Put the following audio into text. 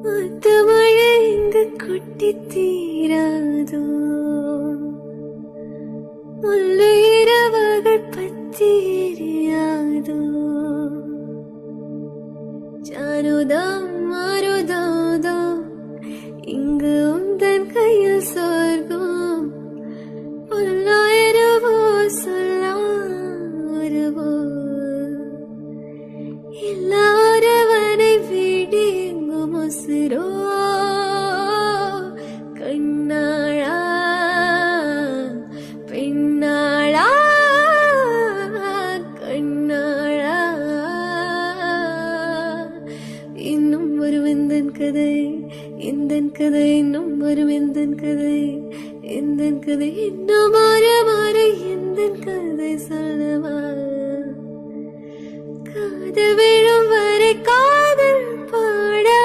மழை இங்கு கொட்டி தீராதோ, முல்லை இரவுகள் பற்றி எரியாதோ, ஜானுதா மாறுதோ இங்கு உந்தன் கையில் சொர்க்கம், பொல்லாயிரவோ சொல்லாருவோ எல்லாரவனை விடி எங்கு முசிரோ கண்ணாளா பெண்ணாளா கண்ணாளா. இன்னும் ஒரு வெந்தன் கதை எந்தன் கதை, இன்னும் ஒரு வெந்தன் கதை எந்தன் கதை, இன்னும் மாற எந்தன் கதை சொல்லவா, காது விழும் வரை